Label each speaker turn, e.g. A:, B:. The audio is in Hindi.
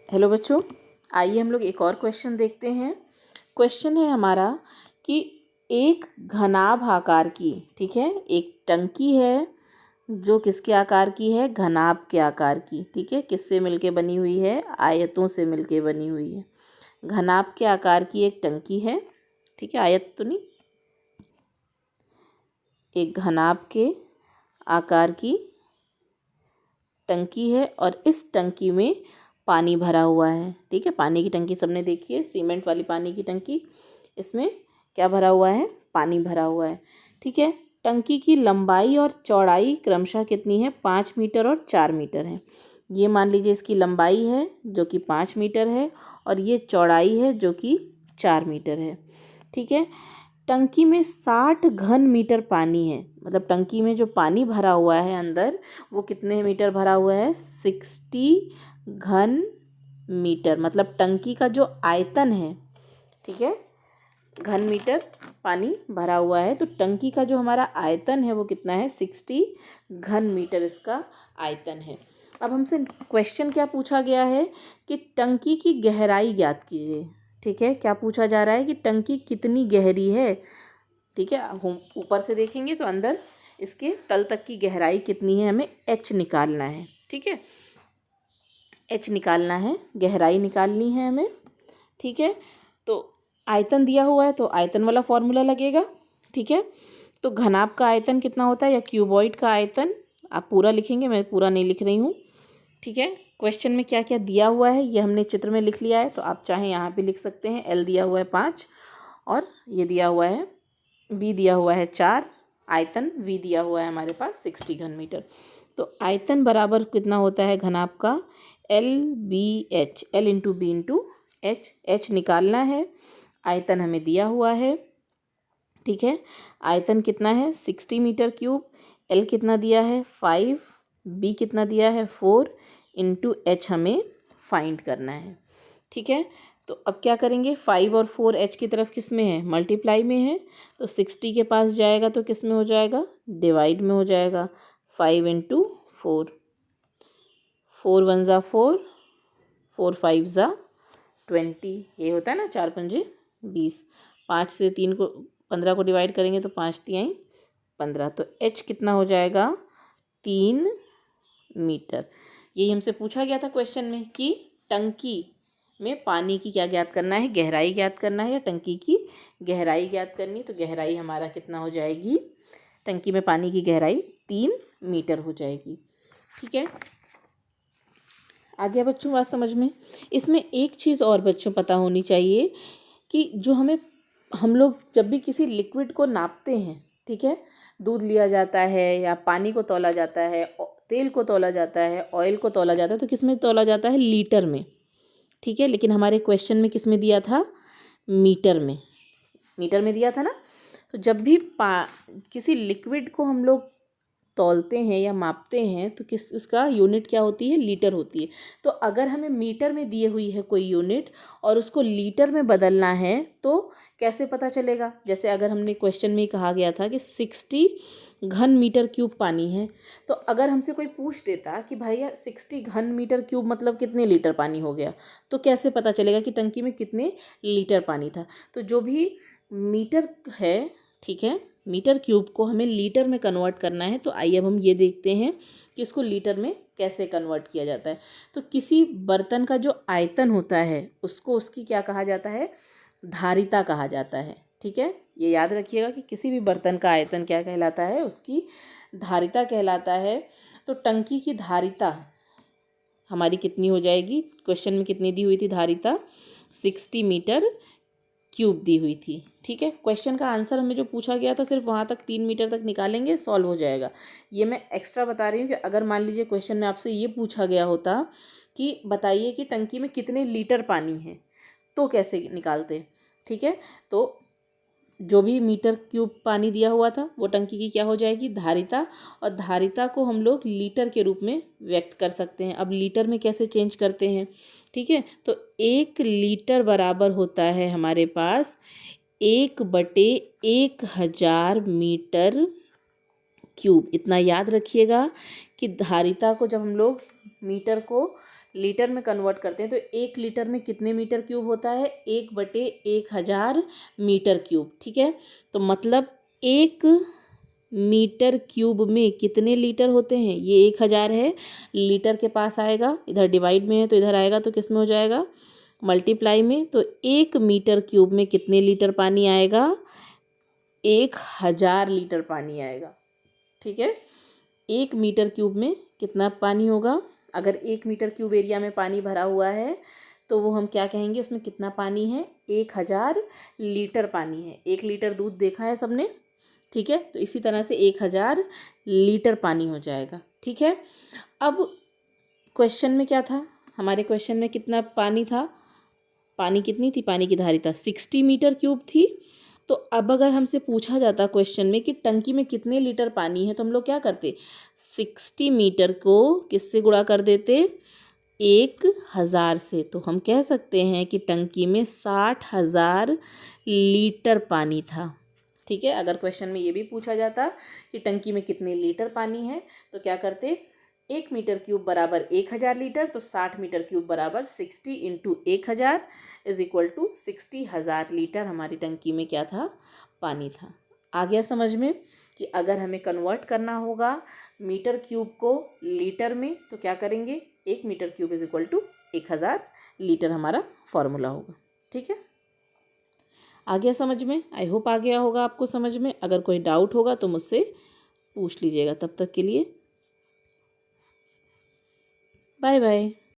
A: हेलो बच्चों, आइए हम लोग एक और क्वेश्चन देखते हैं। क्वेश्चन है हमारा कि एक घनाभ आकार की, ठीक है, एक टंकी है जो किसके आकार की है, घनाभ के आकार की, ठीक है। किससे मिलके बनी हुई है, आयतों से मिलके बनी हुई है। घनाभ के आकार की एक टंकी है, ठीक है, आयत तो नहीं, एक घनाभ के आकार की टंकी है और इस टंकी में पानी भरा हुआ है, ठीक है। पानी की टंकी सबने देखी है, सीमेंट वाली पानी की टंकी। इसमें क्या भरा हुआ है, पानी भरा हुआ है, ठीक है। टंकी की लंबाई और चौड़ाई क्रमशः कितनी है, 5 मीटर और 4 मीटर है। ये मान लीजिए इसकी लंबाई है जो कि 5 मीटर है और ये चौड़ाई है जो कि 4 मीटर है, ठीक है। टंकी में 60 घन मीटर पानी है, मतलब टंकी में जो पानी भरा हुआ है अंदर वो कितने मीटर भरा हुआ है, 60 घन मीटर। मतलब टंकी का जो आयतन है, ठीक है, घन मीटर पानी भरा हुआ है, तो टंकी का जो हमारा आयतन है वो कितना है, 60 घन मीटर इसका आयतन है। अब हमसे क्वेश्चन क्या पूछा गया है कि टंकी की गहराई ज्ञात कीजिए, ठीक है। क्या पूछा जा रहा है कि टंकी कितनी गहरी है, ठीक है। हम ऊपर से देखेंगे तो अंदर इसके तल तक की गहराई कितनी है, हमें एच निकालना है, ठीक है। एच निकालना है, गहराई निकालनी है हमें, ठीक है। तो आयतन दिया हुआ है तो आयतन वाला फॉर्मूला लगेगा, ठीक है। तो घनाभ का आयतन कितना होता है या क्यूबॉइड का आयतन, आप पूरा लिखेंगे, मैं पूरा नहीं लिख रही हूँ, ठीक है। क्वेश्चन में क्या क्या दिया हुआ है ये हमने चित्र में लिख लिया है, तो आप चाहे यहाँ पे लिख सकते हैं। एल दिया हुआ है 5 और ये दिया हुआ है बी दिया हुआ है 4, आयतन वी दिया हुआ है हमारे पास 60 घन मीटर। तो आयतन बराबर कितना होता है घनाभ का, L B H, L into B into H. H निकालना है, आयतन हमें दिया हुआ है, ठीक है। आयतन कितना है 60 मीटर क्यूब, एल कितना दिया है 5, बी कितना दिया है 4 इंटू एच हमें फाइंड करना है, ठीक है। तो अब क्या करेंगे, 5 और 4 एच की तरफ किस में है, मल्टीप्लाई में है, तो 60 के पास जाएगा तो किस में हो जाएगा, डिवाइड में हो जाएगा। 5 इंटू 4, 4 1 ज़ा 4, 4 5 ज़ा 20, ये होता है ना 4 पंजे 20। 5 से 3 को 15 को डिवाइड करेंगे तो 5 तिहाई 15, तो एच कितना हो जाएगा 3 मीटर। यही हमसे पूछा गया था क्वेश्चन में कि टंकी में पानी की क्या ज्ञात करना है, गहराई ज्ञात करना है या टंकी की गहराई ज्ञात करनी। तो गहराई हमारा कितना हो जाएगी, टंकी में पानी की गहराई 3 मीटर हो जाएगी, ठीक है। आ गया बच्चों बात समझ में। इसमें एक चीज़ और बच्चों पता होनी चाहिए कि जो हम लोग जब भी किसी लिक्विड को नापते हैं, ठीक है, दूध लिया जाता है या पानी को तौला जाता है, तेल को तौला जाता है, ऑयल को तौला जाता है, तो किस में तौला जाता है, लीटर में, ठीक है। लेकिन हमारे क्वेश्चन में किस में दिया था, मीटर में, मीटर में दिया था ना। तो जब भी किसी लिक्विड को हम लोग तौलते हैं या मापते हैं तो किस उसका यूनिट क्या होती है, लीटर होती है। तो अगर हमें मीटर में दिए हुई है कोई यूनिट और उसको लीटर में बदलना है तो कैसे पता चलेगा। जैसे अगर हमने क्वेश्चन में ही कहा गया था कि 60 घन मीटर क्यूब पानी है, तो अगर हमसे कोई पूछ देता कि भैया 60 घन मीटर क्यूब मतलब कितने लीटर पानी हो गया, तो कैसे पता चलेगा कि टंकी में कितने लीटर पानी था। तो जो भी मीटर है, ठीक है, मीटर क्यूब को हमें लीटर में कन्वर्ट करना है। तो आइए अब हम ये देखते हैं कि इसको लीटर में कैसे कन्वर्ट किया जाता है। तो किसी बर्तन का जो आयतन होता है उसको उसकी क्या कहा जाता है, धारिता कहा जाता है, ठीक है। ये याद रखिएगा कि किसी भी बर्तन का आयतन क्या कहलाता है, उसकी धारिता कहलाता है। तो टंकी की धारिता हमारी कितनी हो जाएगी, क्वेश्चन में कितनी दी हुई थी धारिता, 60 मीटर क्यूब दी हुई थी, ठीक है। क्वेश्चन का आंसर हमें जो पूछा गया था सिर्फ वहाँ तक 3 मीटर तक निकालेंगे, सॉल्व हो जाएगा। ये मैं एक्स्ट्रा बता रही हूँ कि अगर मान लीजिए क्वेश्चन में आपसे ये पूछा गया होता कि बताइए कि टंकी में कितने लीटर पानी है, तो कैसे निकालते, ठीक है। तो जो भी मीटर क्यूब पानी दिया हुआ था वो टंकी की क्या हो जाएगी, धारिता, और धारिता को हम लोग लीटर के रूप में व्यक्त कर सकते हैं। अब लीटर में कैसे चेंज करते हैं, ठीक है। तो 1 लीटर बराबर होता है हमारे पास 1/1000 मीटर क्यूब। इतना याद रखिएगा कि धारिता को जब हम लोग मीटर को लीटर में कन्वर्ट करते हैं तो 1 लीटर में कितने मीटर क्यूब होता है, 1/1000 मीटर क्यूब। ठीक है, तो मतलब 1 मीटर क्यूब में कितने लीटर होते हैं, ये 1000 है, लीटर के पास आएगा, इधर डिवाइड में है तो इधर आएगा, तो किस में हो जाएगा, मल्टीप्लाई में। तो 1 मीटर क्यूब में कितने लीटर पानी आएगा, 1000 लीटर पानी आएगा। ठीक है, 1 मीटर क्यूब में कितना पानी होगा, अगर 1 मीटर क्यूब एरिया में पानी भरा हुआ है तो वो हम क्या कहेंगे, उसमें कितना पानी है, 1000 लीटर पानी है। 1 लीटर दूध देखा है सबने। ठीक है, तो इसी तरह से 1000 लीटर पानी हो जाएगा। ठीक है, अब क्वेश्चन में क्या था, हमारे क्वेश्चन में कितना पानी था, पानी कितनी थी, पानी की धारिता 60 मीटर क्यूब थी। तो अब अगर हमसे पूछा जाता क्वेश्चन में कि टंकी में कितने लीटर पानी है, तो हम लोग क्या करते, 60 मीटर को किससे गुणा कर देते, 1000 से। तो हम कह सकते हैं कि टंकी में 60,000 लीटर पानी था। ठीक है, अगर क्वेश्चन में ये भी पूछा जाता कि टंकी में कितने लीटर पानी है, तो क्या करते, 1 मीटर क्यूब बराबर 1000 लीटर, तो 60 मीटर क्यूब बराबर 60 into 1000 is equal to 60,000 litre हमारी टंकी में क्या था, पानी था। आ गया समझ में कि अगर हमें कन्वर्ट करना होगा मीटर क्यूब को लीटर में, तो क्या करेंगे, 1 metre cube is equal to 1000 litre हमारा फॉर्मूला होगा। ठीक है, आ गया समझ में, आई होप आ गया होगा आपको समझ में। अगर कोई डाउट होगा तो मुझसे पूछ लीजिएगा। तब तक के लिए बाय बाय।